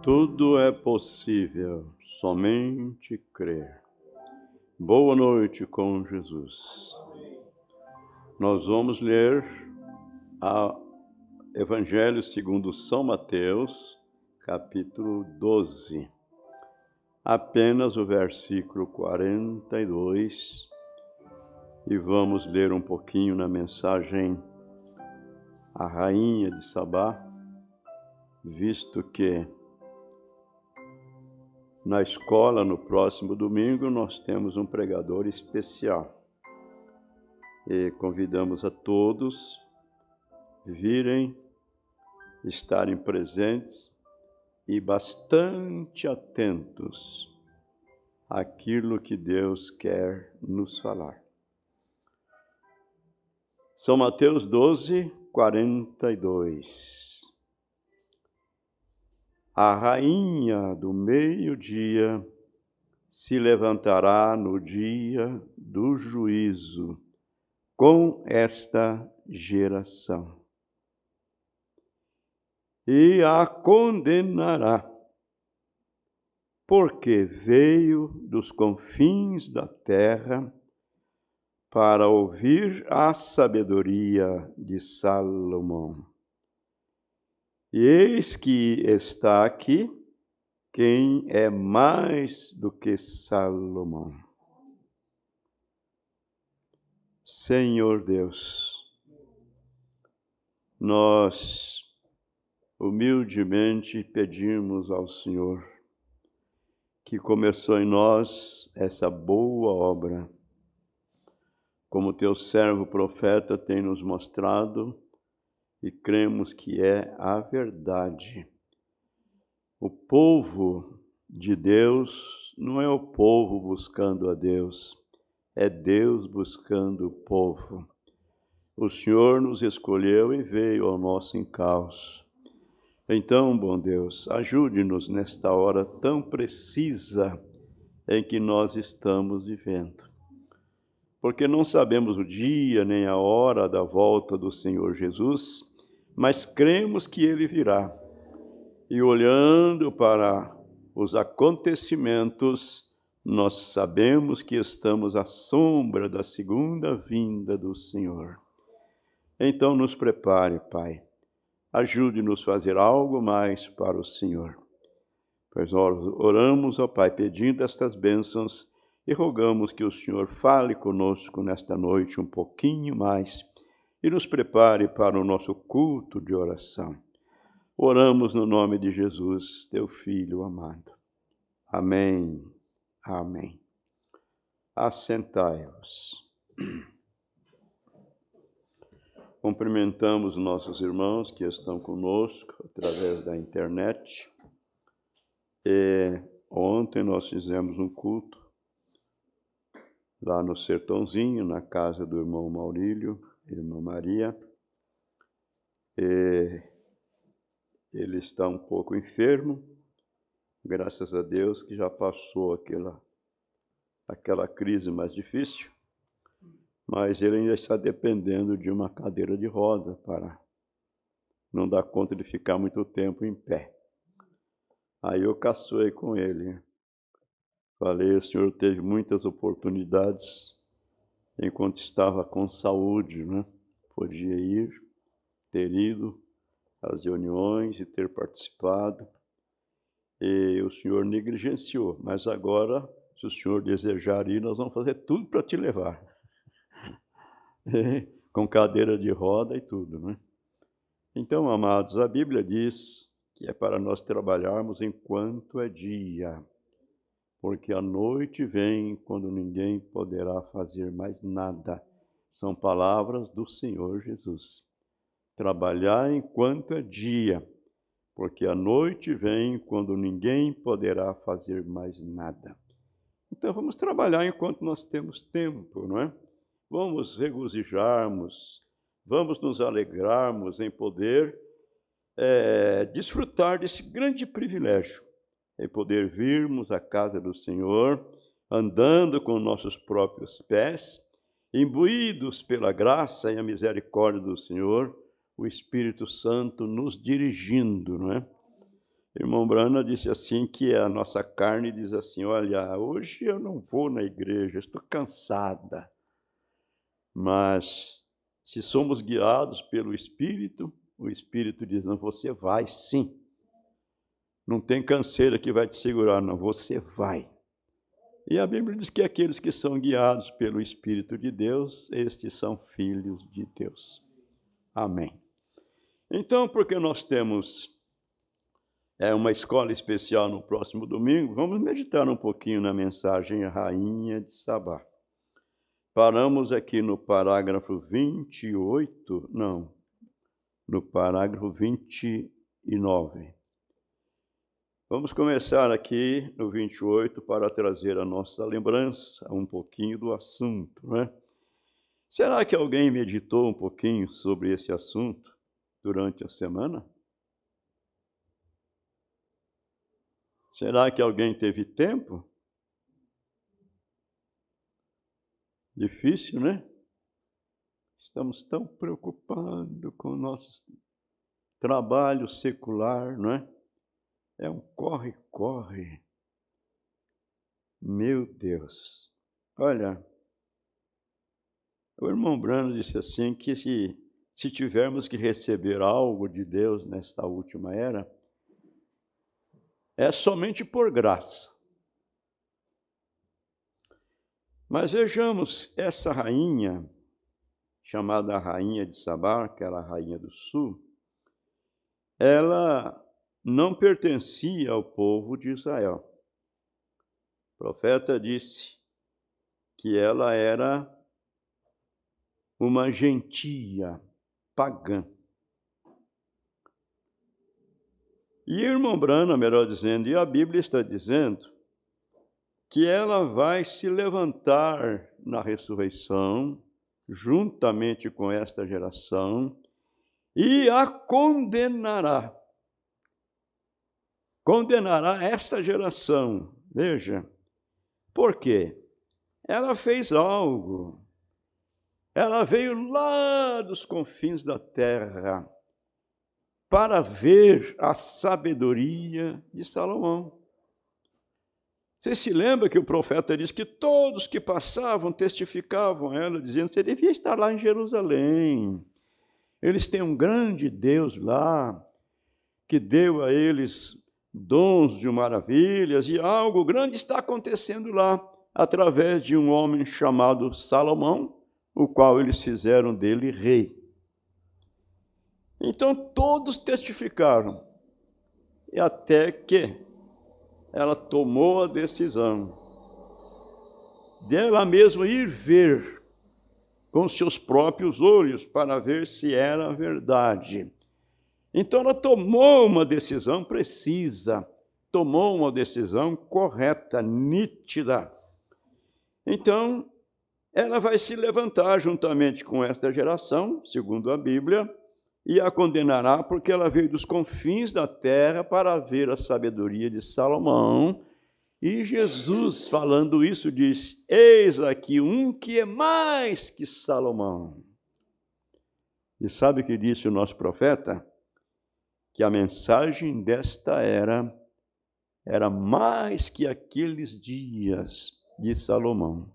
Tudo é possível, somente crer. Boa noite com Jesus. Nós vamos ler o Evangelho segundo São Mateus, capítulo 12. Apenas o versículo 42. E vamos ler um pouquinho na mensagem A Rainha de Sabá, visto que na escola, no próximo domingo, nós temos um pregador especial. E convidamos a todos virem, estarem presentes e bastante atentos àquilo que Deus quer nos falar. São Mateus 12, 42. A rainha do meio-dia se levantará no dia do juízo com esta geração e a condenará, porque veio dos confins da terra para ouvir a sabedoria de Salomão. E eis que está aqui quem é mais do que Salomão. Senhor Deus, nós humildemente pedimos ao Senhor que começou em nós essa boa obra, como teu servo profeta tem nos mostrado, e cremos que é a verdade. O povo de Deus não é o povo buscando a Deus, é Deus buscando o povo. O Senhor nos escolheu e veio ao nosso encalço. Então, bom Deus, ajude-nos nesta hora tão precisa em que nós estamos vivendo. Porque não sabemos o dia nem a hora da volta do Senhor Jesus, mas cremos que Ele virá. E olhando para os acontecimentos, nós sabemos que estamos à sombra da segunda vinda do Senhor. Então nos prepare, Pai. Ajude-nos a fazer algo mais para o Senhor. Pois nós oramos, ó Pai, pedindo estas bênçãos e rogamos que o Senhor fale conosco nesta noite um pouquinho mais e nos prepare para o nosso culto de oração. Oramos no nome de Jesus, teu Filho amado. Amém. Amém. Assentai-vos. Cumprimentamos nossos irmãos que estão conosco através da internet. Ontem nós fizemos um culto lá no Sertãozinho, na casa do irmão Maurílio, irmã Maria. Ele está um pouco enfermo, graças a Deus que já passou aquela crise mais difícil, mas ele ainda está dependendo de uma cadeira de roda para não dar conta de ficar muito tempo em pé. Aí eu caçoei com ele. Falei, o senhor teve muitas oportunidades enquanto estava com saúde, né? Podia ir, ter ido às reuniões e ter participado. E o senhor negligenciou, mas agora, se o senhor desejar ir, nós vamos fazer tudo para te levar. Com cadeira de roda e tudo, né? Então, amados, a Bíblia diz que é para nós trabalharmos enquanto é dia, porque a noite vem quando ninguém poderá fazer mais nada. São palavras do Senhor Jesus. Trabalhar enquanto é dia, porque a noite vem quando ninguém poderá fazer mais nada. Então vamos trabalhar enquanto nós temos tempo, não é? Vamos regozijarmos, vamos nos alegrarmos em poder desfrutar desse grande privilégio, em poder virmos à casa do Senhor, andando com nossos próprios pés, imbuídos pela graça e a misericórdia do Senhor, o Espírito Santo nos dirigindo, não é? Irmão Brana disse assim que a nossa carne diz assim: olha, hoje eu não vou na igreja, estou cansada. Mas se somos guiados pelo Espírito, o Espírito diz: não, você vai sim. Não tem canseira que vai te segurar, não, você vai. E a Bíblia diz que aqueles que são guiados pelo Espírito de Deus, estes são filhos de Deus. Amém. Então, porque nós temos uma escola especial no próximo domingo, vamos meditar um pouquinho na mensagem Rainha de Sabá. Paramos aqui no parágrafo 28, não, no parágrafo 29. Vamos começar aqui no 28 para trazer a nossa lembrança um pouquinho do assunto, né? Será que alguém meditou um pouquinho sobre esse assunto durante a semana? Será que alguém teve tempo? Difícil, né? Estamos tão preocupados com o nosso trabalho secular, não é? É um corre-corre. Meu Deus. Olha, o irmão Brano disse assim que se tivermos que receber algo de Deus nesta última era, é somente por graça. Mas vejamos, essa rainha, chamada Rainha de Sabá, que era a Rainha do Sul, ela não pertencia ao povo de Israel. O profeta disse que ela era uma gentia pagã. E irmão Brana, melhor dizendo, e a Bíblia está dizendo que ela vai se levantar na ressurreição, juntamente com esta geração, e a condenará. Condenará essa geração. Veja, por quê? Ela fez algo. Ela veio lá dos confins da terra para ver a sabedoria de Salomão. Você se lembra que o profeta diz que todos que passavam testificavam a ela, dizendo: você devia estar lá em Jerusalém. Eles têm um grande Deus lá, que deu a eles dons de maravilhas, e algo grande está acontecendo lá, através de um homem chamado Salomão, o qual eles fizeram dele rei. Então todos testificaram, e até que ela tomou a decisão dela mesma ir ver com seus próprios olhos para ver se era verdade. Então ela tomou uma decisão precisa, tomou uma decisão correta, nítida. Então ela vai se levantar juntamente com esta geração, segundo a Bíblia, e a condenará porque ela veio dos confins da terra para ver a sabedoria de Salomão. E Jesus, falando isso, diz: eis aqui um que é mais que Salomão. E sabe o que disse o nosso profeta? Que a mensagem desta era mais que aqueles dias de Salomão.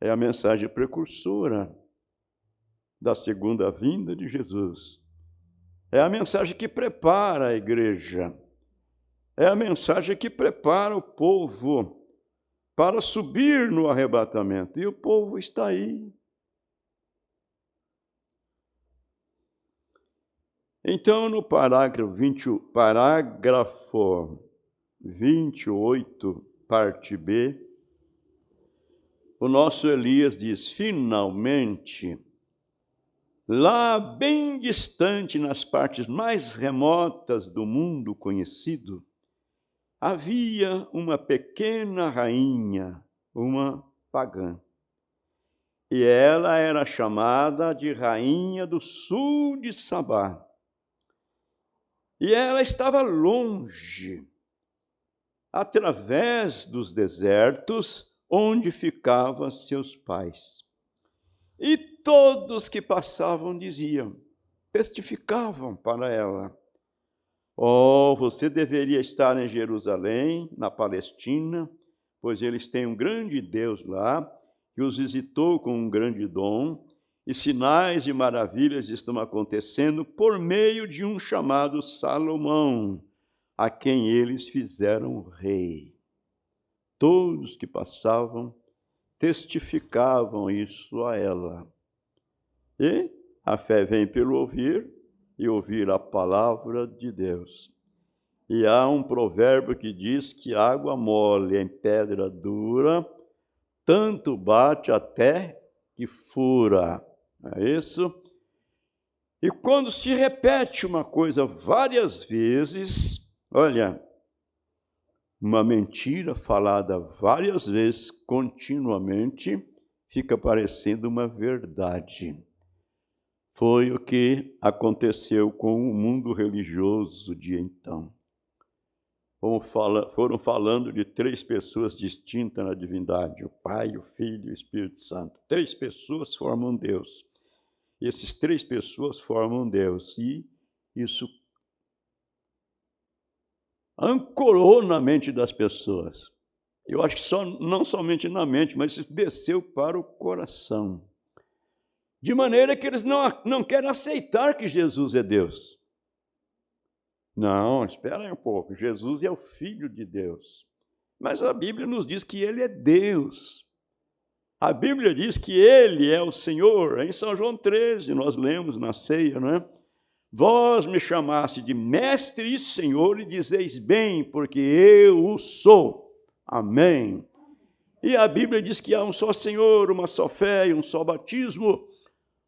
É a mensagem precursora da segunda vinda de Jesus. É a mensagem que prepara a igreja. É a mensagem que prepara o povo para subir no arrebatamento. E o povo está aí. Então, no parágrafo 28, parte B, o nosso Elias diz: finalmente, lá bem distante, nas partes mais remotas do mundo conhecido, havia uma pequena rainha, uma pagã. E ela era chamada de Rainha do Sul de Sabá. E ela estava longe, através dos desertos, onde ficavam seus pais. E todos que passavam diziam, testificavam para ela: Oh, você deveria estar em Jerusalém, na Palestina, pois eles têm um grande Deus lá, que os visitou com um grande dom, e sinais e maravilhas estão acontecendo por meio de um chamado Salomão, a quem eles fizeram rei. Todos que passavam testificavam isso a ela. E a fé vem pelo ouvir, e ouvir a palavra de Deus. E há um provérbio que diz que água mole em pedra dura, tanto bate até que fura. É isso? E quando se repete uma coisa várias vezes, olha, uma mentira falada várias vezes, continuamente, fica parecendo uma verdade. Foi o que aconteceu com o mundo religioso de então. Foram falando de 3 pessoas distintas na divindade, o Pai, o Filho e o Espírito Santo. 3 pessoas formam Deus. Esses 3 pessoas formam Deus, e isso ancorou na mente das pessoas. Eu acho que não somente na mente, mas isso desceu para o coração. De maneira que eles não querem aceitar que Jesus é Deus. Não, espera aí um pouco. Jesus é o Filho de Deus. Mas a Bíblia nos diz que Ele é Deus. A Bíblia diz que Ele é o Senhor. Em São João 13, nós lemos na ceia, não é? Vós me chamaste de Mestre e Senhor, e dizeis bem, porque eu o sou. Amém. E a Bíblia diz que há um só Senhor, uma só fé e um só batismo,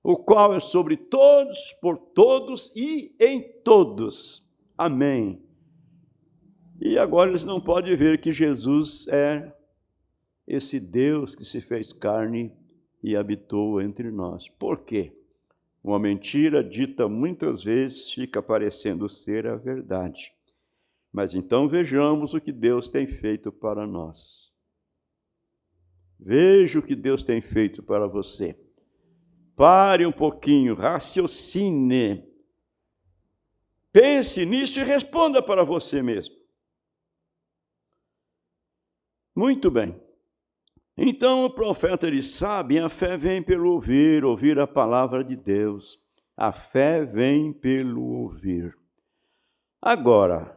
o qual é sobre todos, por todos e em todos. Amém. E agora eles não podem ver que Jesus é esse Deus que se fez carne e habitou entre nós. Por quê? Uma mentira dita muitas vezes fica parecendo ser a verdade. Mas então vejamos o que Deus tem feito para nós. Veja o que Deus tem feito para você. Pare um pouquinho, raciocine. Pense nisso e responda para você mesmo. Muito bem. Então o profeta ele sabe, a fé vem pelo ouvir, ouvir a palavra de Deus. A fé vem pelo ouvir. Agora,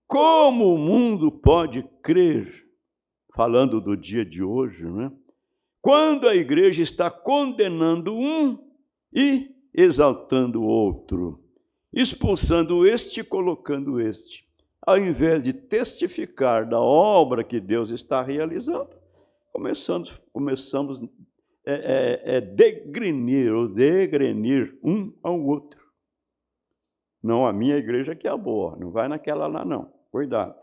como o mundo pode crer, falando do dia de hoje, né? Quando a igreja está condenando um e exaltando o outro, expulsando este e colocando este, ao invés de testificar da obra que Deus está realizando, começamos a degrenir um ao outro. Não, a minha igreja que é a boa, não vai naquela lá não, cuidado.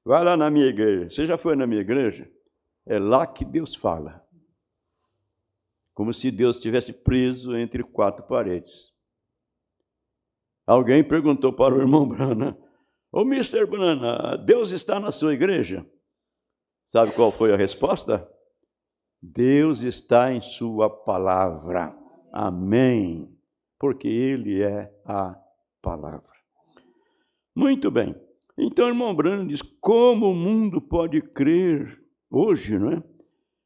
Vai lá na minha igreja, você já foi na minha igreja? É lá que Deus fala. Como se Deus estivesse preso entre 4 paredes. Alguém perguntou para o irmão Brana, ô Mr. Brana, Deus está na sua igreja? Sabe qual foi a resposta? Deus está em sua palavra. Amém. Porque Ele é a palavra. Muito bem. Então, irmão Brana diz, como o mundo pode crer hoje, não é?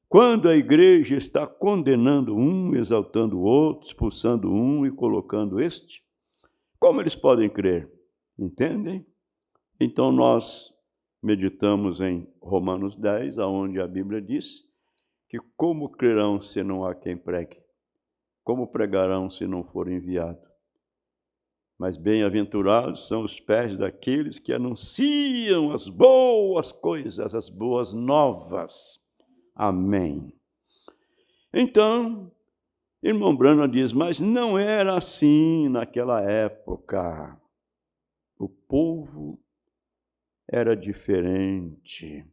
Quando a igreja está condenando um, exaltando o outro, expulsando um e colocando este, como eles podem crer? Entendem? Então nós meditamos em Romanos 10, onde a Bíblia diz que como crerão se não há quem pregue? Como pregarão se não for enviado? Mas bem-aventurados são os pés daqueles que anunciam as boas coisas, as boas novas. Amém. Então, irmão Brana diz, mas não era assim naquela época. O povo era diferente.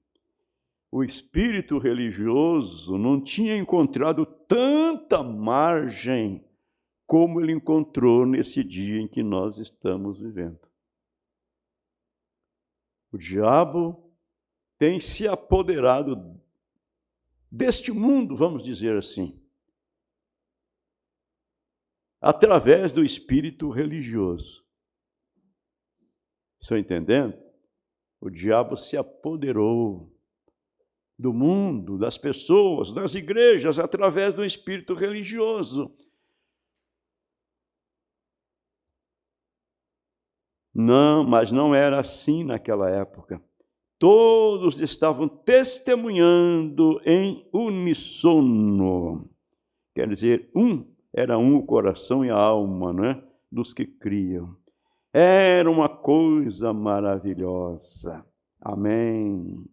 O espírito religioso não tinha encontrado tanta margem como ele encontrou nesse dia em que nós estamos vivendo. O diabo tem se apoderado deste mundo, vamos dizer assim, através do espírito religioso. Estão entendendo? O diabo se apoderou do mundo, das pessoas, das igrejas, através do espírito religioso. Não, mas não era assim naquela época. Todos estavam testemunhando em uníssono. Quer dizer, era o coração e a alma, né, dos que criam. Era uma coisa maravilhosa. Amém.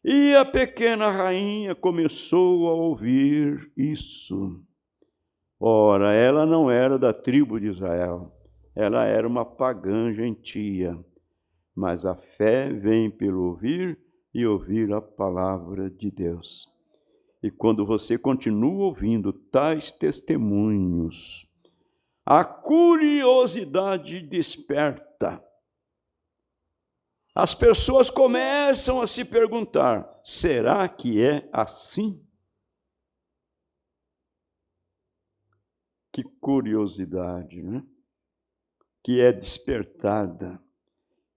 E a pequena rainha começou a ouvir isso. Ora, ela não era da tribo de Israel. Ela era uma pagã gentia. Mas a fé vem pelo ouvir e ouvir a palavra de Deus. E quando você continua ouvindo tais testemunhos, a curiosidade desperta. As pessoas começam a se perguntar: será que é assim? Que curiosidade, né? Que é despertada.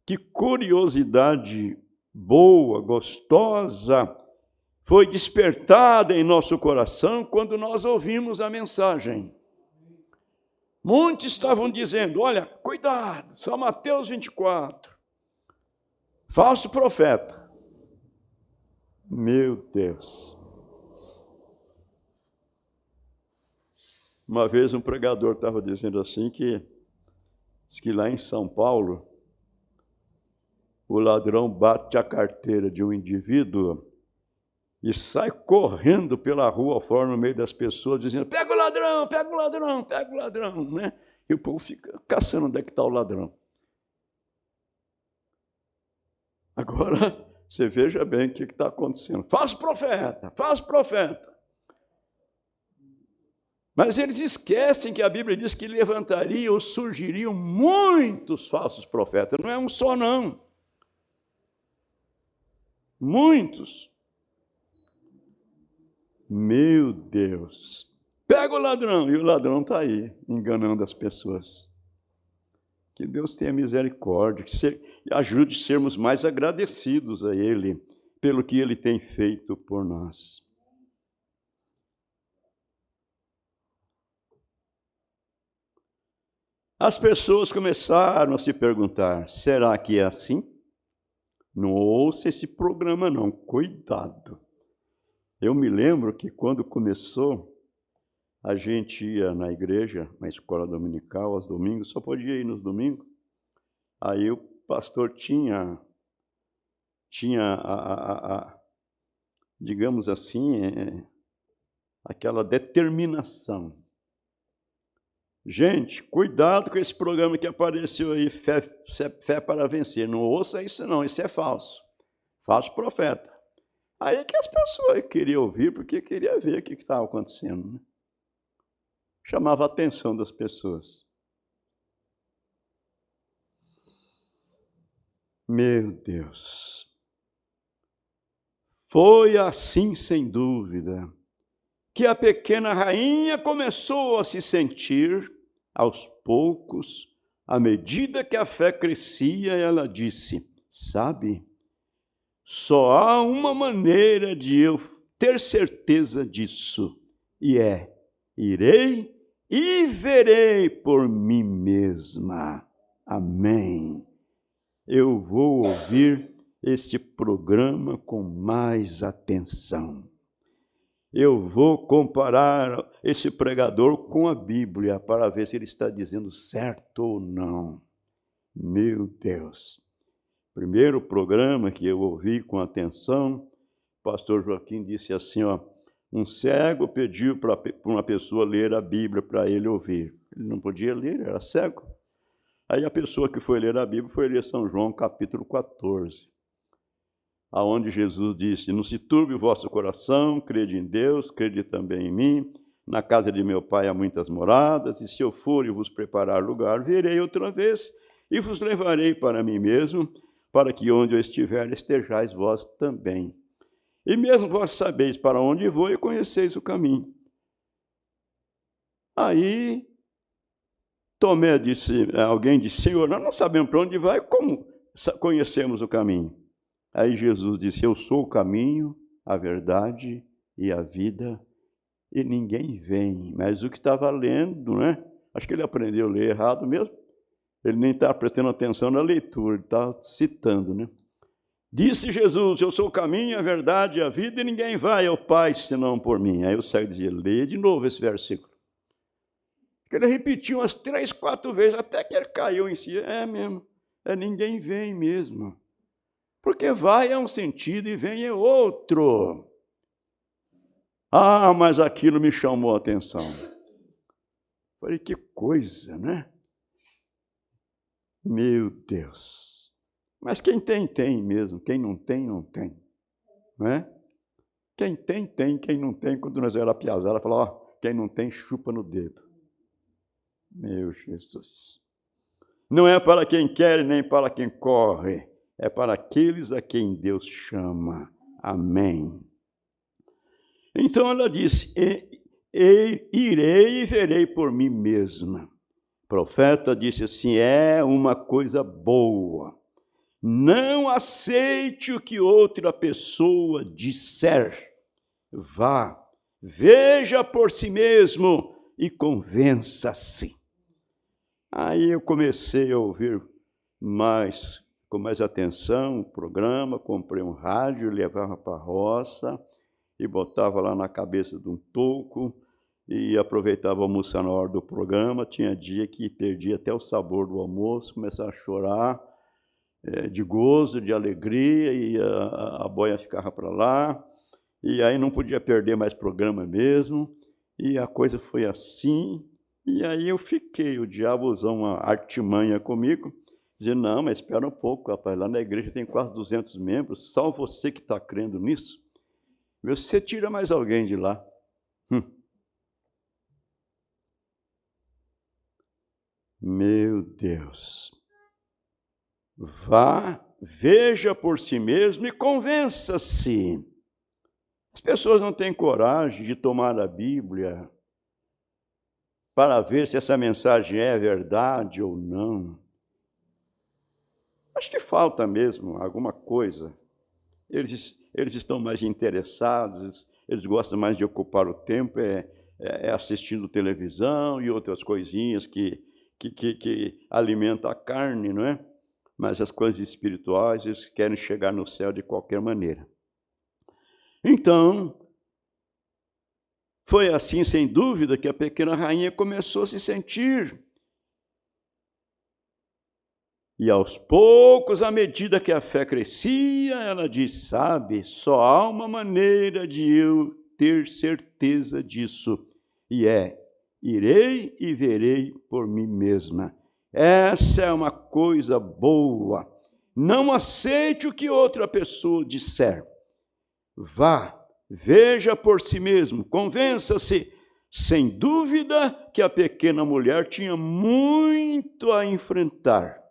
Que curiosidade boa, gostosa, foi despertada em nosso coração quando nós ouvimos a mensagem. Muitos estavam dizendo: olha, cuidado, São Mateus 24, falso profeta. Meu Deus. Uma vez um pregador estava dizendo assim diz que lá em São Paulo, o ladrão bate a carteira de um indivíduo e sai correndo pela rua fora no meio das pessoas, dizendo: pega o ladrão, pega o ladrão, pega o ladrão, né? E o povo fica caçando onde é que está o ladrão. Agora, você veja bem o que está acontecendo. Falso profeta, falso profeta. Mas eles esquecem que a Bíblia diz que levantariam ou surgiriam muitos falsos profetas. Não é um só, não. Muitos. Meu Deus. Pega o ladrão. E o ladrão está aí, enganando as pessoas. Que Deus tenha misericórdia, que ajude a sermos mais agradecidos a Ele pelo que Ele tem feito por nós. As pessoas começaram a se perguntar: será que é assim? Não ouça esse programa não, cuidado. Eu me lembro que quando começou, a gente ia na igreja, na escola dominical, aos domingos, só podia ir nos domingos. Aí o pastor tinha digamos assim, aquela determinação. Gente, cuidado com esse programa que apareceu aí, Fé para Vencer. Não ouça isso não, isso é falso. Falso profeta. Aí que as pessoas queriam ouvir, porque queriam ver o que estava acontecendo, né? Chamava a atenção das pessoas. Meu Deus. Foi assim, sem dúvida, que a pequena rainha começou a se sentir, aos poucos, à medida que a fé crescia, ela disse: sabe, só há uma maneira de eu ter certeza disso, e é: irei e verei por mim mesma. Amém. Eu vou ouvir este programa com mais atenção. Eu vou comparar esse pregador com a Bíblia para ver se ele está dizendo certo ou não. Meu Deus! Primeiro programa que eu ouvi com atenção, o pastor Joaquim disse assim, um cego pediu para uma pessoa ler a Bíblia para ele ouvir. Ele não podia ler, era cego. Aí a pessoa que foi ler a Bíblia foi ler São João, capítulo 14. Aonde Jesus disse: não se turbe o vosso coração, crede em Deus, crede também em mim. Na casa de meu pai há muitas moradas, e se eu for e vos preparar lugar, virei outra vez e vos levarei para mim mesmo, para que onde eu estiver estejais vós também. E mesmo vós sabeis para onde vou e conheceis o caminho. Aí Tomé disse, alguém disse: Senhor, nós não sabemos para onde vai, como conhecemos o caminho. Aí Jesus disse, eu sou o caminho, a verdade e a vida, e ninguém vem. Mas o que estava lendo, né? Acho que ele aprendeu a ler errado mesmo. Ele nem estava prestando atenção na leitura, ele estava citando, né? Disse Jesus, eu sou o caminho, a verdade e a vida, e ninguém vai ao Pai senão por mim. Aí o cego dizia, lê de novo esse versículo. Ele repetiu umas 3, 4 vezes, até que ele caiu em si. É mesmo, ninguém vem mesmo. Porque vai é um sentido e vem é outro. Ah, mas aquilo me chamou a atenção. Falei, que coisa, né? Meu Deus. Mas quem tem, tem mesmo. Quem não tem, não tem. Não é? Quem tem, tem. Quem não tem, quando nós era piazada, ela falou, ó, quem não tem, chupa no dedo. Meu Jesus. Não é para quem quer, nem para quem corre. É para aqueles a quem Deus chama. Amém. Então ela disse, irei e verei por mim mesma. O profeta disse assim, é uma coisa boa. Não aceite o que outra pessoa disser. Vá, veja por si mesmo e convença-se. Aí eu comecei a ouvir com mais atenção o programa, comprei um rádio, levava para a roça e botava lá na cabeça de um toco e aproveitava almoçar na hora do programa. Tinha dia que perdia até o sabor do almoço, começava a chorar de gozo, de alegria, e a boia ficava para lá, e aí não podia perder mais programa mesmo, e a coisa foi assim. E aí eu fiquei, o diabo usou uma artimanha comigo, dizendo, não, mas espera um pouco, rapaz, lá na igreja tem quase 200 membros, só você que está crendo nisso. Você tira mais alguém de lá. Meu Deus. Vá, veja por si mesmo e convença-se. As pessoas não têm coragem de tomar a Bíblia para ver se essa mensagem é verdade ou não. Acho que falta mesmo alguma coisa. Eles estão mais interessados, eles gostam mais de ocupar o tempo, assistindo televisão e outras coisinhas que alimentam a carne, não é? Mas as coisas espirituais, eles querem chegar no céu de qualquer maneira. Então, foi assim, sem dúvida, que a pequena rainha começou a se sentir. E aos poucos, à medida que a fé crescia, ela disse, sabe, só há uma maneira de eu ter certeza disso, e irei e verei por mim mesma. Essa é uma coisa boa. Não aceite o que outra pessoa disser. Vá, veja por si mesmo, convença-se. Sem dúvida que a pequena mulher tinha muito a enfrentar.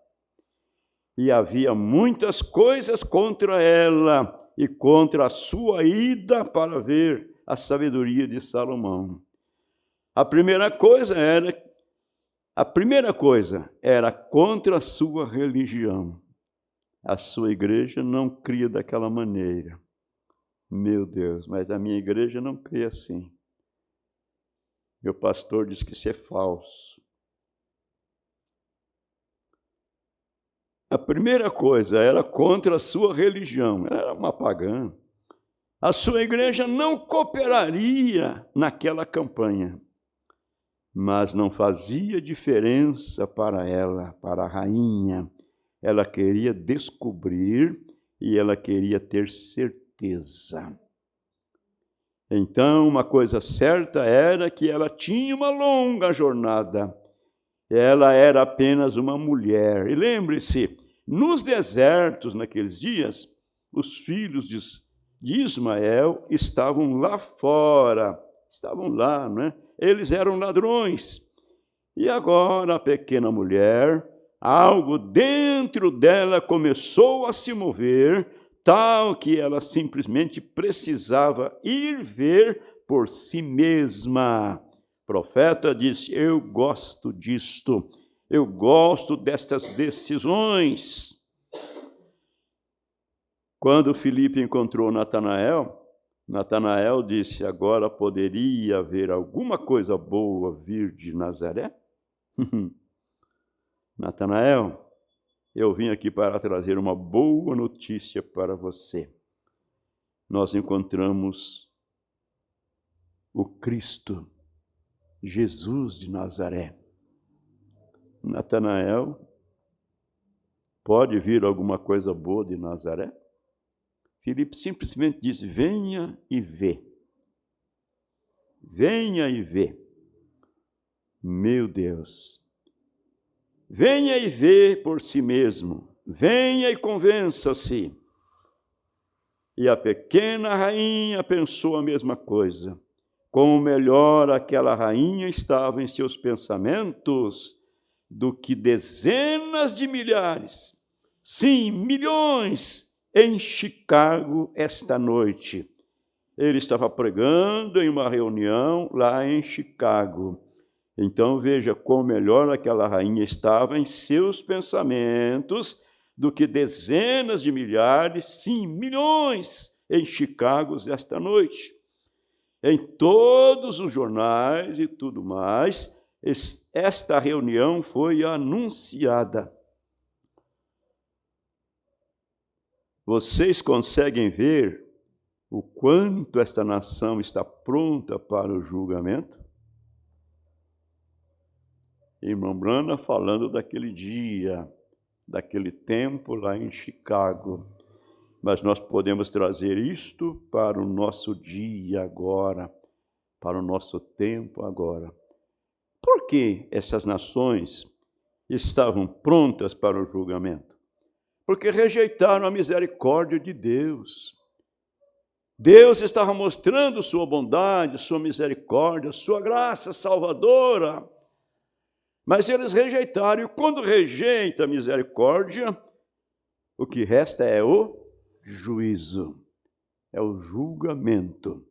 E havia muitas coisas contra ela e contra a sua ida para ver a sabedoria de Salomão. A primeira coisa era contra a sua religião. A sua igreja não cria daquela maneira. Meu Deus, mas a minha igreja não crê assim. Meu pastor diz que isso é falso. A primeira coisa era contra a sua religião. Ela era uma pagã. A sua igreja não cooperaria naquela campanha. Mas não fazia diferença para ela, para a rainha. Ela queria descobrir e ela queria ter certeza. Então, uma coisa certa era que ela tinha uma longa jornada. Ela era apenas uma mulher. E lembre-se, nos desertos, naqueles dias, os filhos de Ismael estavam lá fora, estavam lá, não é? Eles eram ladrões. E agora a pequena mulher, algo dentro dela começou a se mover, tal que ela simplesmente precisava ir ver por si mesma. O profeta disse, eu gosto disto, eu gosto destas decisões. Quando Filipe encontrou Natanael, Natanael disse: agora poderia haver alguma coisa boa vir de Nazaré? Natanael, eu vim aqui para trazer uma boa notícia para você. Nós encontramos o Cristo, Jesus de Nazaré. Natanael, pode vir alguma coisa boa de Nazaré? Filipe simplesmente disse: venha e vê. Venha e vê. Meu Deus. Venha e vê por si mesmo. Venha e convença-se. E a pequena rainha pensou a mesma coisa. Como melhor aquela rainha estava em seus pensamentos do que dezenas de milhares, sim, milhões, em Chicago esta noite. Ele estava pregando em uma reunião lá em Chicago. Então veja quão melhor aquela rainha estava em seus pensamentos do que dezenas de milhares, sim, milhões, em Chicago esta noite. Em todos os jornais e tudo mais, esta reunião foi anunciada. Vocês conseguem ver o quanto esta nação está pronta para o julgamento? Irmão Brana falando daquele dia, daquele tempo lá em Chicago. Mas nós podemos trazer isto para o nosso dia agora, para o nosso tempo agora. Por que essas nações estavam prontas para o julgamento? Porque rejeitaram a misericórdia de Deus. Deus estava mostrando sua bondade, sua misericórdia, sua graça salvadora. Mas eles rejeitaram, e quando rejeita a misericórdia, o que resta é o juízo, é o julgamento.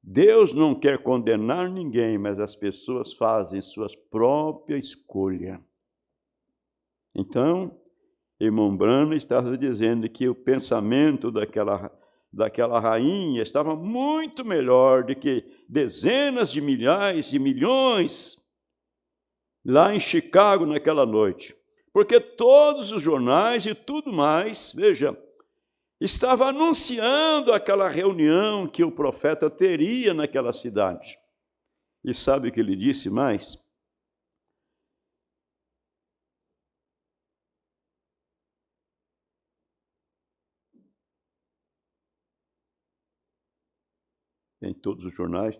Deus não quer condenar ninguém, mas as pessoas fazem suas próprias escolhas. Então, irmão Brana estava dizendo que o pensamento daquela rainha estava muito melhor do que dezenas de milhares e milhões lá em Chicago naquela noite. Porque todos os jornais e tudo mais, veja, estava anunciando aquela reunião que o profeta teria naquela cidade. E sabe o que ele disse mais? Em todos os jornais,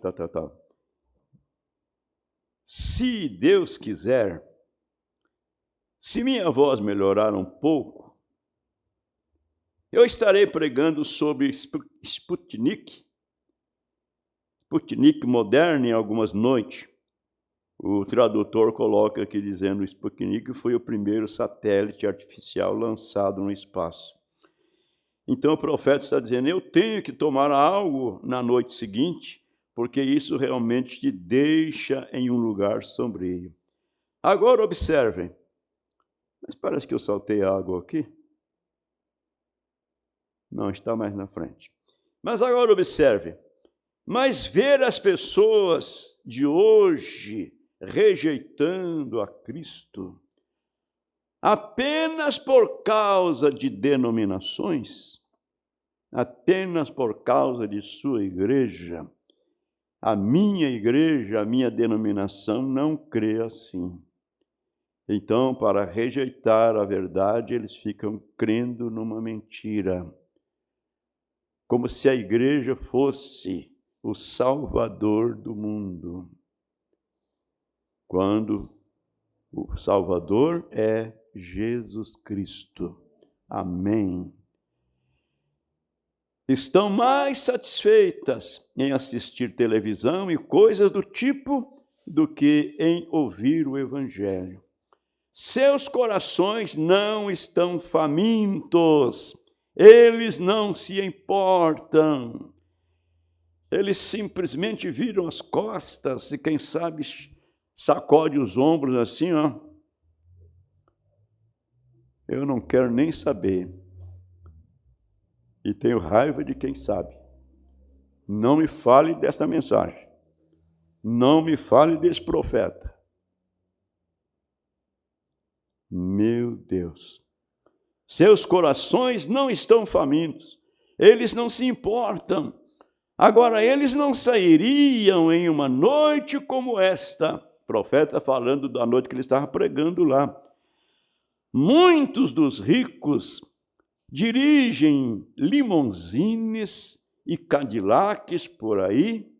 Se Deus quiser, se minha voz melhorar um pouco, eu estarei pregando sobre Sputnik moderno em algumas noites. O tradutor coloca aqui dizendo que o Sputnik foi o primeiro satélite artificial lançado no espaço. Então o profeta está dizendo: eu tenho que tomar algo na noite seguinte, porque isso realmente te deixa em um lugar sombrio. Agora observem. Mas parece que eu saltei a água aqui. Não, está mais na frente. Mas agora observe. Mas ver as pessoas de hoje rejeitando a Cristo apenas por causa de denominações, apenas por causa de sua igreja, a minha denominação não crê assim. Então, para rejeitar a verdade, eles ficam crendo numa mentira. Como se a igreja fosse o Salvador do mundo. Quando o Salvador é Jesus Cristo. Amém. Estão mais satisfeitas em assistir televisão e coisas do tipo do que em ouvir o Evangelho. Seus corações não estão famintos. Eles não se importam. Eles simplesmente viram as costas e, quem sabe, sacode os ombros assim, ó. Eu não quero nem saber. e tenho raiva de quem sabe. Não me fale desta mensagem. Não me fale desse profeta. Meu Deus. Seus corações não estão famintos. Eles não se importam. Agora, eles não sairiam em uma noite como esta. O profeta falando da noite que ele estava pregando lá. Muitos dos ricos dirigem limousines e Cadillacs por aí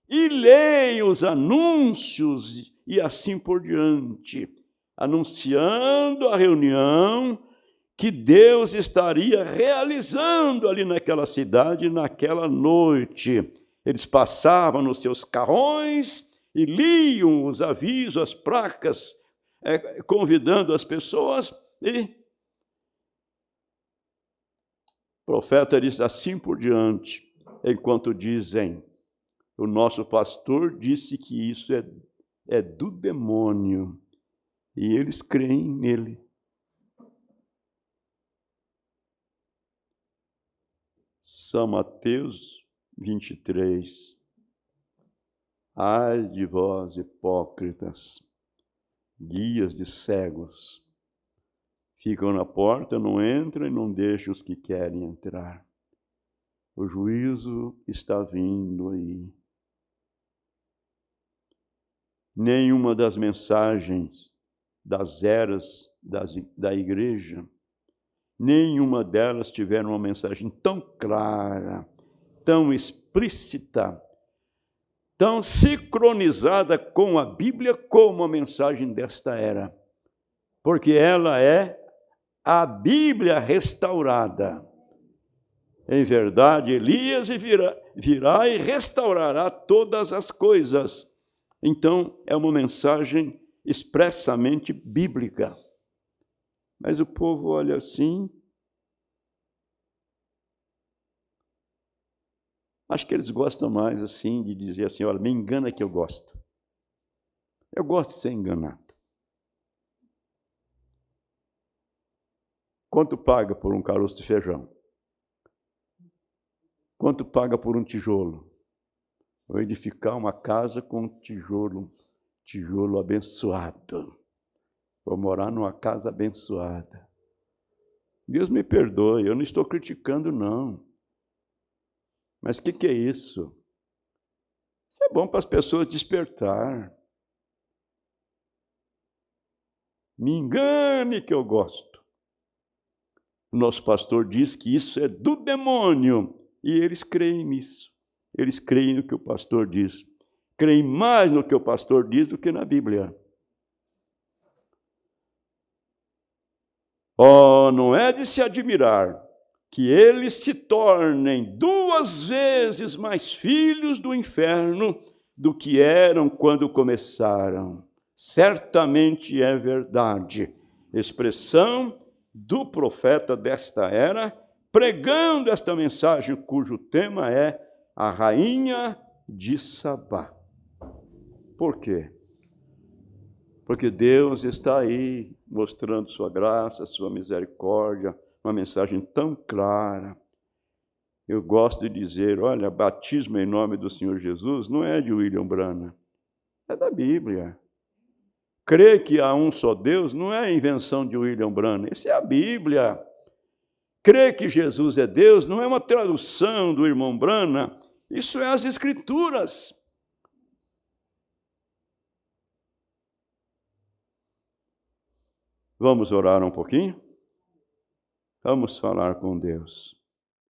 e leem os anúncios e assim por diante, anunciando a reunião que Deus estaria realizando ali naquela cidade, naquela noite. Eles passavam nos seus carrões e liam os avisos, as placas, convidando as pessoas, e o profeta diz assim por diante, enquanto dizem, o nosso pastor disse que isso é do demônio, e eles creem nele. São Mateus 23. Ai de vós, hipócritas, guias de cegos, ficam na porta, não entram e não deixam os que querem entrar. O juízo está vindo aí. Nenhuma das mensagens das eras da igreja, nenhuma delas tiveram uma mensagem tão clara, tão explícita, tão sincronizada com a Bíblia como a mensagem desta era. Porque ela é a Bíblia restaurada. Em verdade, Elias virá e restaurará todas as coisas. Então, é uma mensagem expressamente bíblica. Mas o povo olha assim. Acho que eles gostam mais assim de dizer assim, olha, me engana que eu gosto. Eu gosto de ser enganado. Quanto paga por um caroço de feijão? Quanto paga por um tijolo? Vou edificar uma casa com tijolo abençoado. Vou morar numa casa abençoada. Deus me perdoe, eu não estou criticando, não. Mas o que é isso? Isso é bom para as pessoas despertar. Me engane que eu gosto. O nosso pastor diz que isso é do demônio. E eles creem nisso. Eles creem no que o pastor diz. Creem mais no que o pastor diz do que na Bíblia. Oh, não é de se admirar que eles se tornem 2 vezes mais filhos do inferno do que eram quando começaram. Certamente é verdade. Expressão do profeta desta era, pregando esta mensagem cujo tema é a rainha de Sabá. Por quê? Porque Deus está aí mostrando sua graça, sua misericórdia, uma mensagem tão clara. Eu gosto de dizer, olha, batismo em nome do Senhor Jesus não é de William Branham, é da Bíblia. Crer que há um só Deus não é a invenção de William Branham, isso é a Bíblia. Crer que Jesus é Deus não é uma tradução do irmão Branham, isso é as Escrituras. Vamos orar um pouquinho? Vamos falar com Deus.